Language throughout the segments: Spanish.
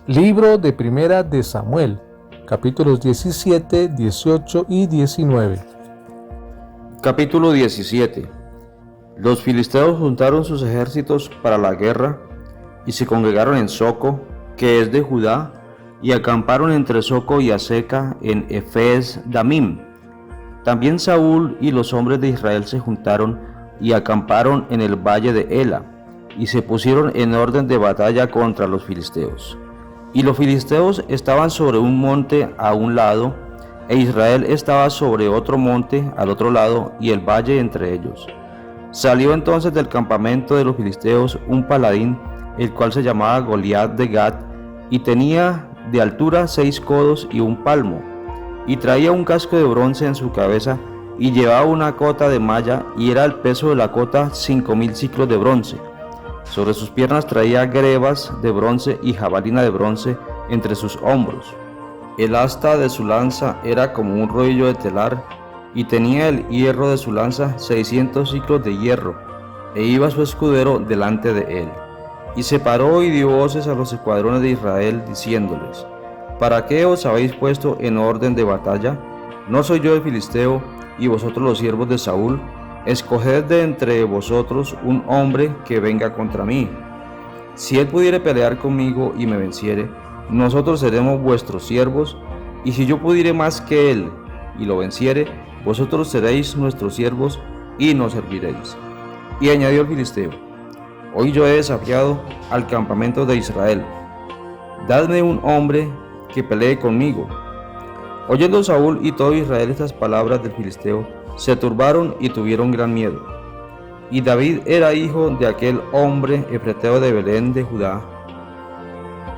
Libro de Primera de Samuel, capítulos 17, 18 y 19. Capítulo 17. Los filisteos juntaron sus ejércitos para la guerra y se congregaron en Soco, que es de Judá, y acamparon entre Soco y Azeca en Efes Damim. También Saúl y los hombres de Israel se juntaron y acamparon en el valle de Ela, y se pusieron en orden de batalla contra los filisteos. Y los filisteos estaban sobre un monte a un lado, e Israel estaba sobre otro monte al otro lado, y el valle entre ellos. Salió entonces del campamento de los filisteos un paladín, el cual se llamaba Goliat de Gat, y tenía de altura 6 codos y un palmo, y traía un casco de bronce en su cabeza, y llevaba una cota de malla, y era el peso de la cota 5000 siclos de bronce. Sobre sus piernas traía grebas de bronce y jabalina de bronce entre sus hombros. El asta de su lanza era como un rodillo de telar, y tenía el hierro de su lanza 600 siclos de hierro, e iba su escudero delante de él. Y se paró y dio voces a los escuadrones de Israel, diciéndoles: ¿Para qué os habéis puesto en orden de batalla? ¿No soy yo el filisteo, y vosotros los siervos de Saúl? Escoged de entre vosotros un hombre que venga contra mí. Si él pudiere pelear conmigo y me venciere, nosotros seremos vuestros siervos, y si yo pudiere más que él y lo venciere, vosotros seréis nuestros siervos y nos serviréis. Y añadió el filisteo: Hoy yo he desafiado al campamento de Israel. Dadme un hombre que pelee conmigo. Oyendo Saúl y todo Israel estas palabras del filisteo, se turbaron y tuvieron gran miedo. Y David era hijo de aquel hombre efreteo de Belén de Judá,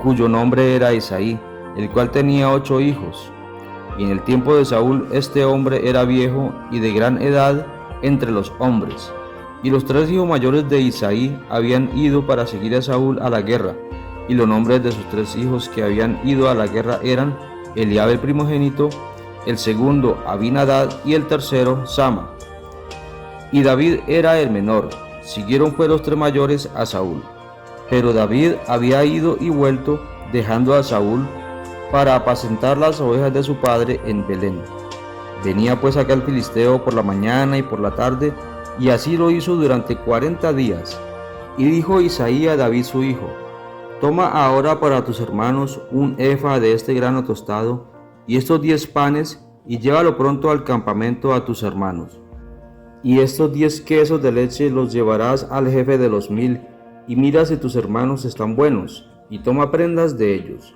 cuyo nombre era Isaí, el cual tenía 8 hijos. Y en el tiempo de Saúl este hombre era viejo y de gran edad entre los hombres. Y los 3 hijos mayores de Isaí habían ido para seguir a Saúl a la guerra. Y los nombres de sus 3 hijos que habían ido a la guerra eran Eliab el primogénito, el segundo Abinadab y el tercero Sama. Y David era el menor. Siguieron pues los 3 mayores a Saúl. Pero David había ido y vuelto, dejando a Saúl para apacentar las ovejas de su padre en Belén. Venía pues aquel filisteo por la mañana y por la tarde, y así lo hizo durante 40 días. Y dijo Isaí a David su hijo: Toma ahora para tus hermanos un efa de este grano tostado y estos 10 panes, y llévalo pronto al campamento a tus hermanos. Y estos 10 quesos de leche los llevarás al jefe de los 1000, y mira si tus hermanos están buenos, y toma prendas de ellos.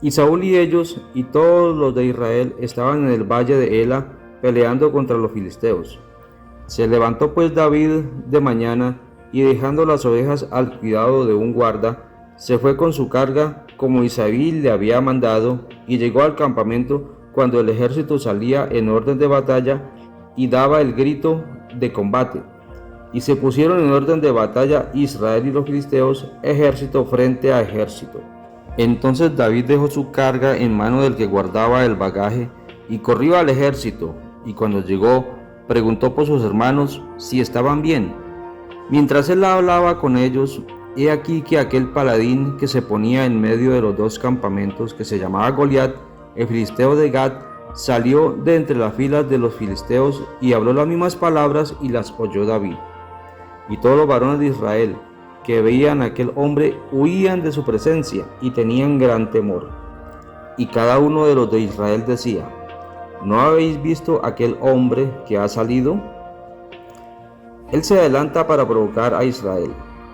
Y Saúl y ellos y todos los de Israel estaban en el valle de Ela peleando contra los filisteos. Se levantó pues David de mañana, y dejando las ovejas al cuidado de un guarda, se fue con su carga como Isaí le había mandado, y llegó al campamento cuando el ejército salía en orden de batalla y daba el grito de combate. Y se pusieron en orden de batalla Israel y los filisteos, ejército frente a ejército. Entonces David dejó su carga en mano del que guardaba el bagaje y corrió al ejército, y cuando llegó preguntó por sus hermanos si estaban bien. Mientras él hablaba con ellos, he aquí que aquel paladín que se ponía en medio de los 2 campamentos, que se llamaba Goliat, el filisteo de Gat, salió de entre las filas de los filisteos y habló las mismas palabras, y las oyó David. Y todos los varones de Israel que veían a aquel hombre huían de su presencia y tenían gran temor. Y cada uno de los de Israel decía: ¿No habéis visto aquel hombre que ha salido? Él se adelanta para provocar a Israel.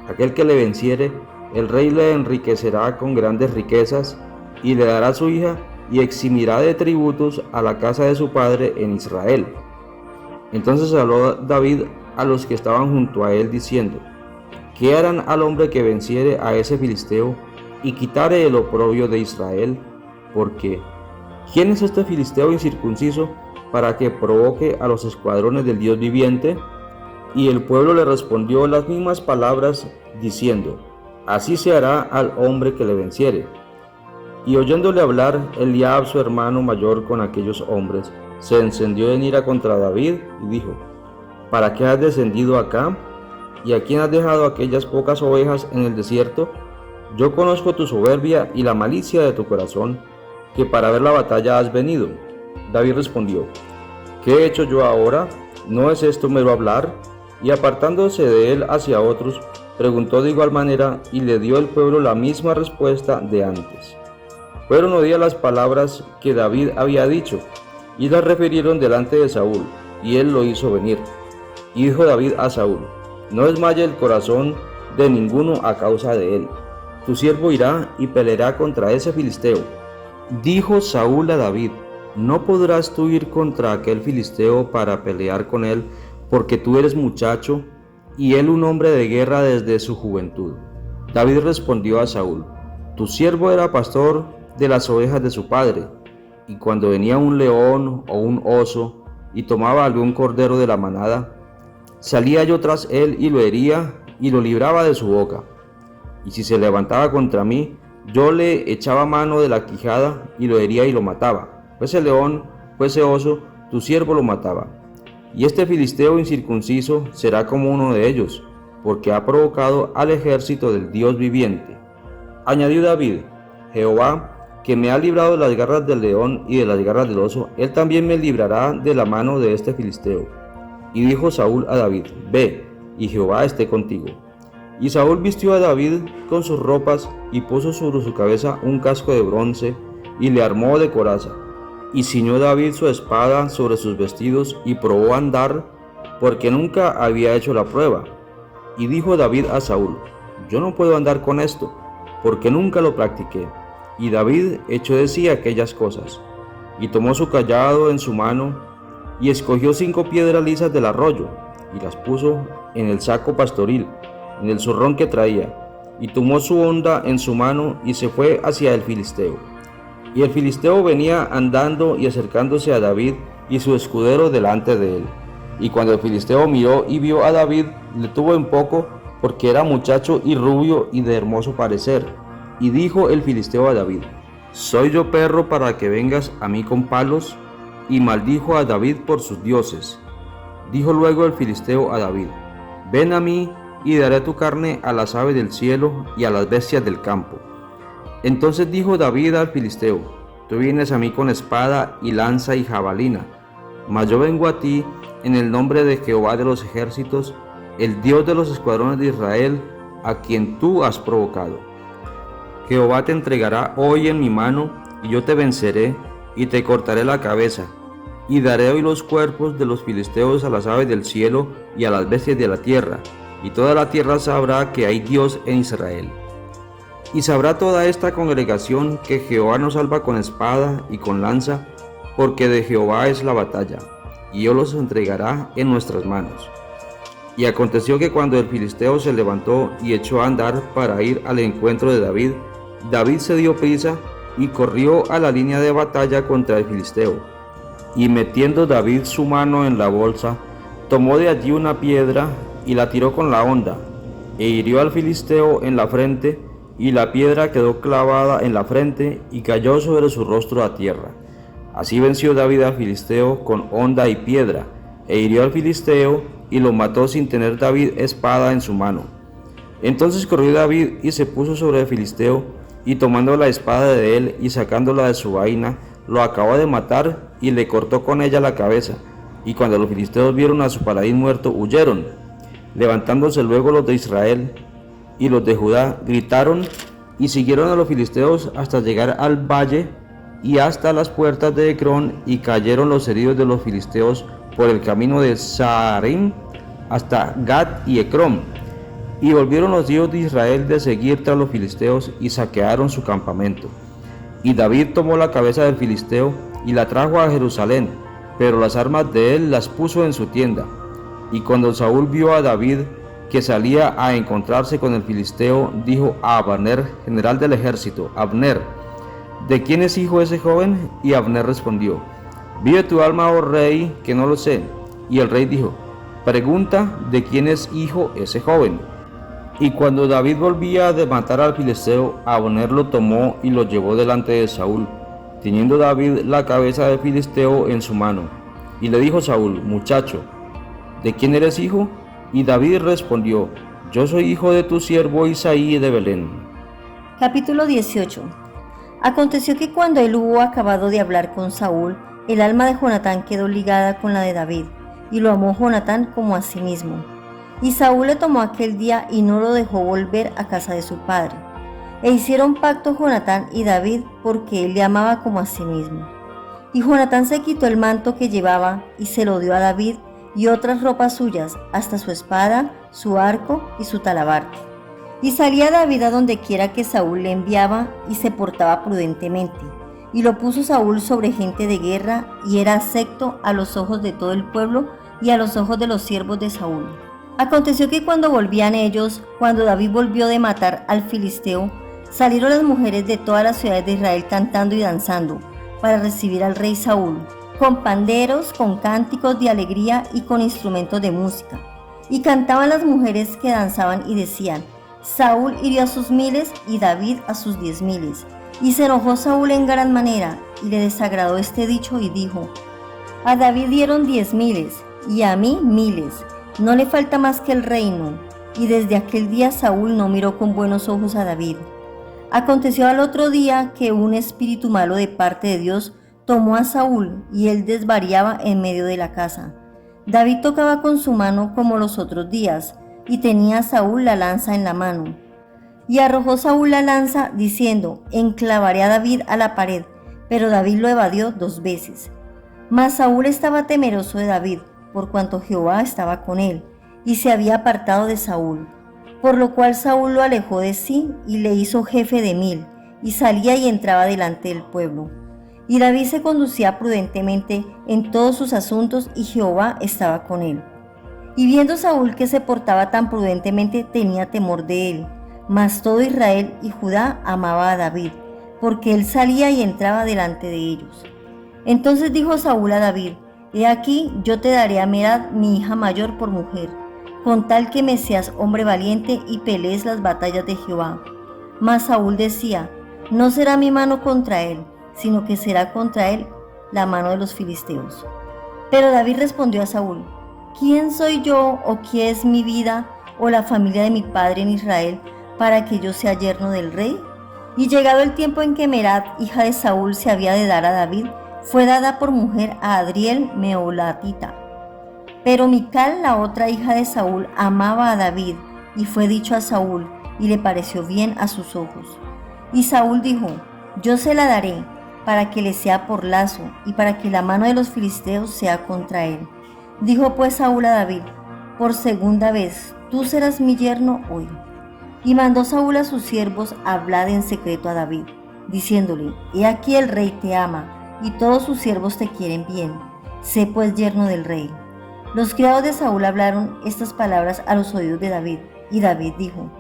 Aquel que le venciere, el rey le enriquecerá con grandes riquezas, y le dará su hija, y eximirá de tributos a la casa de su padre en Israel. Entonces habló David a los que estaban junto a él, diciendo: ¿Qué harán al hombre que venciere a ese filisteo y quitare el oprobio de Israel? Porque ¿quién es este filisteo incircunciso para que provoque a los escuadrones del Dios viviente? Y el pueblo le respondió las mismas palabras, diciendo: Así se hará al hombre que le venciere. Y oyéndole hablar Eliab, su hermano mayor, con aquellos hombres, se encendió en ira contra David y dijo: ¿Para qué has descendido acá? ¿Y a quién has dejado aquellas pocas ovejas en el desierto? yo conozco tu soberbia y la malicia de tu corazón, que para ver la batalla has venido. David respondió: ¿qué he hecho yo ahora? ¿No es esto mero hablar? Y apartándose de él hacia otros, preguntó de igual manera, y le dio el pueblo la misma respuesta de antes. Fueron oídas las palabras que David había dicho, y las refirieron delante de Saúl, y él lo hizo venir. Y dijo David a Saúl: no desmaye el corazón de ninguno a causa de él. Tu siervo irá y peleará contra ese filisteo. Dijo Saúl a David: no podrás tú ir contra aquel filisteo para pelear con él, porque tú eres muchacho, y él un hombre de guerra desde su juventud. David respondió a Saúl: tu siervo era pastor de las ovejas de su padre, y cuando venía un león o un oso, y tomaba algún cordero de la manada, salía yo tras él y lo hería, y lo libraba de su boca. Y si se levantaba contra mí, yo le echaba mano de la quijada, y lo hería y lo mataba. Fuese león, fuese oso, tu siervo lo mataba. Y este filisteo incircunciso será como uno de ellos, porque ha provocado al ejército del Dios viviente. Añadió David: Jehová, que me ha librado de las garras del león y de las garras del oso, él también me librará de la mano de este filisteo. Y dijo Saúl a David: ve, y Jehová esté contigo. Y Saúl vistió a David con sus ropas, y puso sobre su cabeza un casco de bronce, y le armó de coraza. Y ciñó David su espada sobre sus vestidos, y probó a andar, porque nunca había hecho la prueba. Y dijo David a Saúl: yo no puedo andar con esto, porque nunca lo practiqué. Y David echó de sí aquellas cosas, y tomó su cayado en su mano, y escogió 5 piedras lisas del arroyo, y las puso en el saco pastoril, en el zurrón que traía, y tomó su honda en su mano, y se fue hacia el filisteo. Y el filisteo venía andando y acercándose a David, y su escudero delante de él. Y cuando el filisteo miró y vio a David, le tuvo en poco, porque era muchacho y rubio y de hermoso parecer. Y dijo el filisteo a David: ¿soy yo perro para que vengas a mí con palos? Y maldijo a David por sus dioses. Dijo luego el filisteo a David: ven a mí, y daré tu carne a las aves del cielo y a las bestias del campo. Entonces dijo David al filisteo: tú vienes a mí con espada y lanza y jabalina, mas yo vengo a ti en el nombre de Jehová de los ejércitos, el Dios de los escuadrones de Israel, a quien tú has provocado. Jehová te entregará hoy en mi mano, y yo te venceré, y te cortaré la cabeza, y daré hoy los cuerpos de los filisteos a las aves del cielo y a las bestias de la tierra, y toda la tierra sabrá que hay Dios en Israel. Y sabrá toda esta congregación que Jehová nos salva con espada y con lanza, porque de Jehová es la batalla, y Él los entregará en nuestras manos. Y aconteció que cuando el filisteo se levantó y echó a andar para ir al encuentro de David, David se dio prisa y corrió a la línea de batalla contra el filisteo. Y metiendo David su mano en la bolsa, tomó de allí una piedra y la tiró con la honda, e hirió al filisteo en la frente, y la piedra quedó clavada en la frente y cayó sobre su rostro a tierra. Así venció David al filisteo con honda y piedra, e hirió al filisteo y lo mató sin tener David espada en su mano. Entonces corrió David y se puso sobre el filisteo, y tomando la espada de él y sacándola de su vaina, lo acabó de matar y le cortó con ella la cabeza. Y cuando los filisteos vieron a su paladín muerto, huyeron. Levantándose luego los de Israel y los de Judá, gritaron y siguieron a los filisteos hasta llegar al valle y hasta las puertas de Ecrón, y cayeron los heridos de los filisteos por el camino de Saarim hasta Gat y Ecrón. Y volvieron los hijos de Israel de seguir tras los filisteos y saquearon su campamento. Y David tomó la cabeza del filisteo y la trajo a Jerusalén, pero las armas de él las puso en su tienda. Y cuando Saúl vio a David que salía a encontrarse con el filisteo, dijo a Abner, general del ejército: Abner, ¿de quién es hijo ese joven? Y Abner respondió: vive tu alma, oh rey, que no lo sé. Y el rey dijo: pregunta de quién es hijo ese joven. Y cuando David volvía de matar al filisteo, Abner lo tomó y lo llevó delante de Saúl, teniendo David la cabeza del filisteo en su mano. Y le dijo Saúl: muchacho, ¿de quién eres hijo? Y David respondió: yo soy hijo de tu siervo Isaí de Belén. Capítulo 18. Aconteció que cuando él hubo acabado de hablar con Saúl, el alma de Jonatán quedó ligada con la de David, y lo amó Jonatán como a sí mismo. Y Saúl le tomó aquel día y no lo dejó volver a casa de su padre. E hicieron pacto Jonatán y David porque él le amaba como a sí mismo. Y Jonatán se quitó el manto que llevaba y se lo dio a David y otras ropas suyas, hasta su espada, su arco y su talabarte. Y salía David a donde quiera que Saúl le enviaba y se portaba prudentemente. Y lo puso Saúl sobre gente de guerra y era acepto a los ojos de todo el pueblo y a los ojos de los siervos de Saúl. Aconteció que cuando volvían ellos, cuando David volvió de matar al filisteo, salieron las mujeres de todas las ciudades de Israel cantando y danzando para recibir al rey Saúl, con panderos, con cánticos de alegría y con instrumentos de música. Y cantaban las mujeres que danzaban y decían: Saúl hirió a sus miles y David a sus 10,000. Y se enojó Saúl en gran manera y le desagradó este dicho y dijo: a David dieron 10,000 y a mí 1,000, no le falta más que el reino. Y desde aquel día Saúl no miró con buenos ojos a David. Aconteció al otro día que un espíritu malo de parte de Dios tomó a Saúl y él desvariaba en medio de la casa. David tocaba con su mano como los otros días y tenía a Saúl la lanza en la mano. Y arrojó Saúl la lanza diciendo: enclavaré a David a la pared, pero David lo evadió 2 veces. Mas Saúl estaba temeroso de David, por cuanto Jehová estaba con él, y se había apartado de Saúl. Por lo cual Saúl lo alejó de sí y le hizo jefe de 1000, y salía y entraba delante del pueblo. Y David se conducía prudentemente en todos sus asuntos, y Jehová estaba con él. Y viendo Saúl que se portaba tan prudentemente, tenía temor de él. Mas todo Israel y Judá amaba a David, porque él salía y entraba delante de ellos. Entonces dijo Saúl a David: he aquí, yo te daré a Merab, mi hija mayor, por mujer, con tal que me seas hombre valiente y pelees las batallas de Jehová. Mas Saúl decía: no será mi mano contra él, sino que será contra él la mano de los filisteos. Pero David respondió a Saúl: ¿quién soy yo o qué es mi vida o la familia de mi padre en Israel para que yo sea yerno del rey? Y llegado el tiempo en que Merab, hija de Saúl, se había de dar a David, fue dada por mujer a Adriel Meholatita. Pero Mical, la otra hija de Saúl, amaba a David, y fue dicho a Saúl, y le pareció bien a sus ojos. Y Saúl dijo: yo se la daré, para que le sea por lazo, y para que la mano de los filisteos sea contra él. Dijo pues Saúl a David: por segunda vez, tú serás mi yerno hoy. Y mandó Saúl a sus siervos hablar en secreto a David, diciéndole: he aquí el rey te ama, y todos sus siervos te quieren bien. Sé pues yerno del rey. Los criados de Saúl hablaron estas palabras a los oídos de David, y David dijo: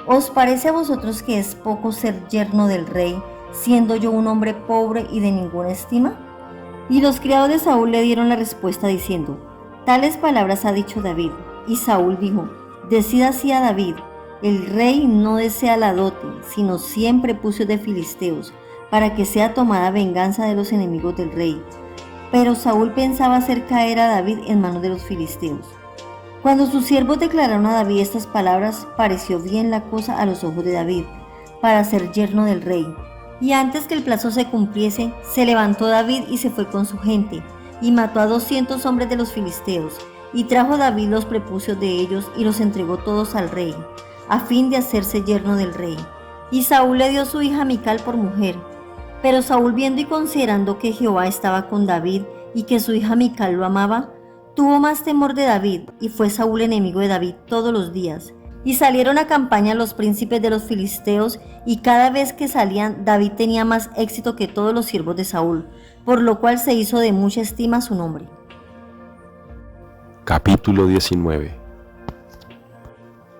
¿os parece a vosotros que es poco ser yerno del rey, siendo yo un hombre pobre y de ninguna estima? Y los criados de Saúl le dieron la respuesta diciendo: tales palabras ha dicho David. Y Saúl dijo: decid así a David: el rey no desea la dote, sino 100 prepucios de filisteos, para que sea tomada venganza de los enemigos del rey. Pero Saúl pensaba hacer caer a David en manos de los filisteos. Cuando sus siervos declararon a David estas palabras, pareció bien la cosa a los ojos de David, para ser yerno del rey. Y antes que el plazo se cumpliese, se levantó David y se fue con su gente, y mató a 200 hombres de los filisteos, y trajo David los prepucios de ellos y los entregó todos al rey, a fin de hacerse yerno del rey. Y Saúl le dio su hija Mical por mujer. Pero Saúl, viendo y considerando que Jehová estaba con David y que su hija Mical lo amaba, tuvo más temor de David, y fue Saúl enemigo de David todos los días. Y salieron a campaña los príncipes de los filisteos, y cada vez que salían David tenía más éxito que todos los siervos de Saúl, por lo cual se hizo de mucha estima su nombre. Capítulo 19.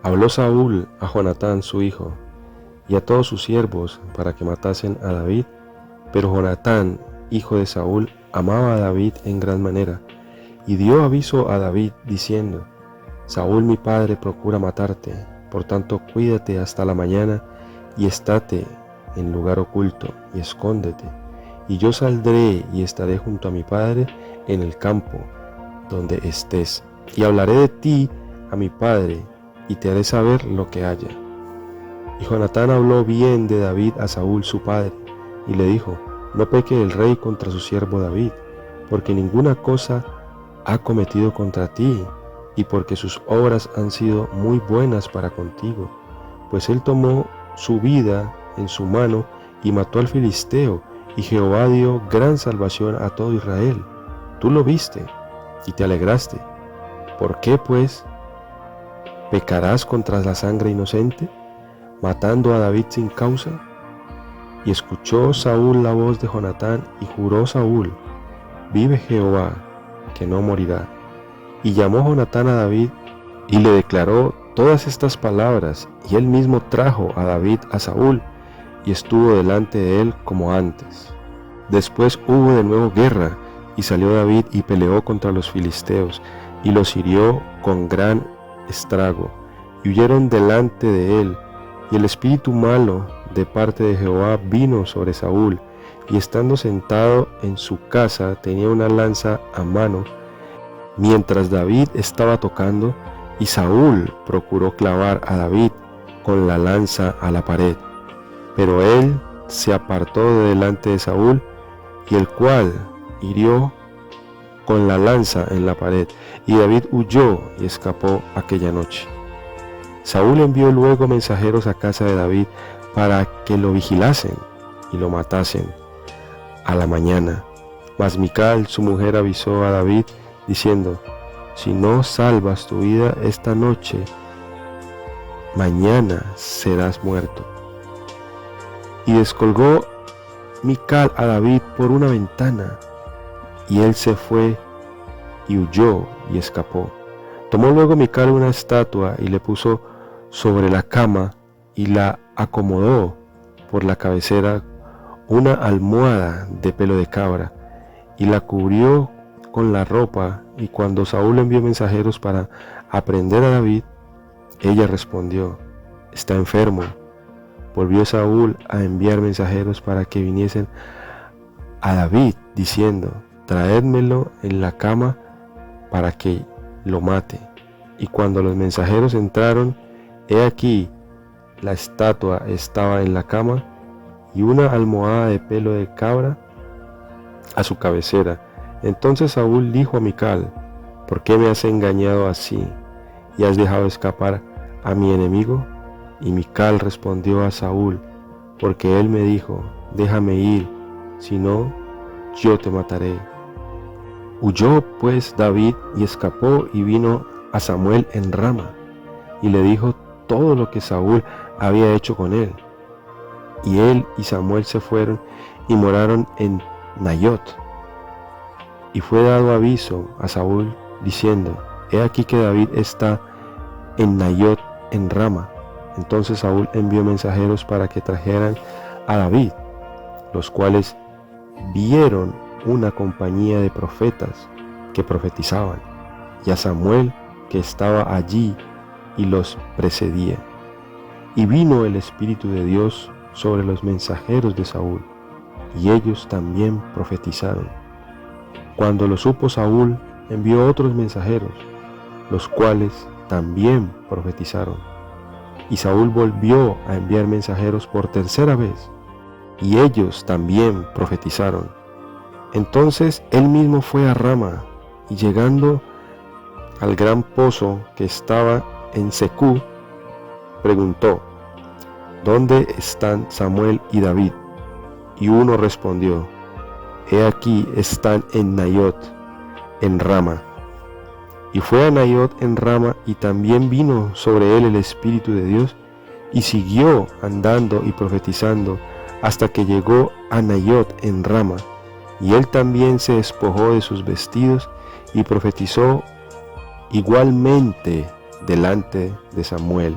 Habló Saúl a Jonatán su hijo y a todos sus siervos para que matasen a David, pero Jonatán, hijo de Saúl, amaba a David en gran manera, y dio aviso a David diciendo: Saúl mi padre procura matarte, por tanto cuídate hasta la mañana y estate en lugar oculto y escóndete, y yo saldré y estaré junto a mi padre en el campo donde estés, y hablaré de ti a mi padre y te haré saber lo que haya. Y Jonatán habló bien de David a Saúl su padre, y le dijo: no peque el rey contra su siervo David, porque ninguna cosa ha cometido contra ti, y porque sus obras han sido muy buenas para contigo. Pues él tomó su vida en su mano y mató al filisteo, y Jehová dio gran salvación a todo Israel. Tú lo viste y te alegraste. ¿Por qué, pues, pecarás contra la sangre inocente, matando a David sin causa? Y escuchó Saúl la voz de Jonatán, y juró Saúl: vive Jehová, que no morirá. Y llamó Jonatán a David, y le declaró todas estas palabras, y él mismo trajo a David a Saúl, y estuvo delante de él como antes. Después hubo de nuevo guerra, y salió David y peleó contra los filisteos, y los hirió con gran estrago, y huyeron delante de él. Y el espíritu malo de parte de Jehová vino sobre Saúl, y estando sentado en su casa tenía una lanza a mano, mientras David estaba tocando, y Saúl procuró clavar a David con la lanza a la pared. Pero él se apartó de delante de Saúl, y el cual hirió con la lanza en la pared, y David huyó y escapó aquella noche. Saúl envió luego mensajeros a casa de David para que lo vigilasen y lo matasen a la mañana. Mas Mical, su mujer, avisó a David diciendo: si no salvas tu vida esta noche, mañana serás muerto. Y descolgó Mical a David por una ventana, y él se fue y huyó y escapó. Tomó luego Mical una estatua y le puso sobre la cama, y la acomodó por la cabecera una almohada de pelo de cabra, y la cubrió con la ropa. Y cuando Saúl envió mensajeros para aprehender a David, ella respondió: está enfermo. Volvió Saúl a enviar mensajeros para que viniesen a David, diciendo: traédmelo en la cama para que lo mate. Y cuando los mensajeros entraron, he aquí, la estatua estaba en la cama, y una almohada de pelo de cabra a su cabecera. Entonces Saúl dijo a Mical: ¿por qué me has engañado así, y has dejado escapar a mi enemigo? Y Mical respondió a Saúl: porque él me dijo: déjame ir, si no, yo te mataré. Huyó pues David y escapó, y vino a Samuel en Rama, y le dijo todo lo que Saúl había hecho con él. Y él y Samuel se fueron y moraron en Nayot. Y fue dado aviso a Saúl diciendo: he aquí que David está en Nayot en Rama. Entonces Saúl envió mensajeros para que trajeran a David, los cuales vieron una compañía de profetas que profetizaban, y a Samuel, que estaba allí y los precedía. Y vino el Espíritu de Dios sobre los mensajeros de Saúl, y ellos también profetizaron. Cuando lo supo Saúl, envió otros mensajeros, los cuales también profetizaron. Y Saúl volvió a enviar mensajeros por tercera vez, y ellos también profetizaron. Entonces él mismo fue a Rama, y llegando al gran pozo que estaba en Secú, preguntó: ¿dónde están Samuel y David? Y uno respondió: he aquí están en Nayot, en Rama. Y fue a Nayot en Rama, y también vino sobre él el Espíritu de Dios, y siguió andando y profetizando hasta que llegó a Nayot en Rama. Y él también se despojó de sus vestidos y profetizó igualmente delante de Samuel,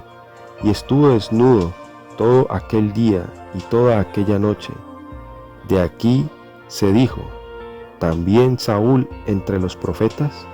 y estuvo desnudo todo aquel día y toda aquella noche. De aquí se dijo: ¿también Saúl entre los profetas?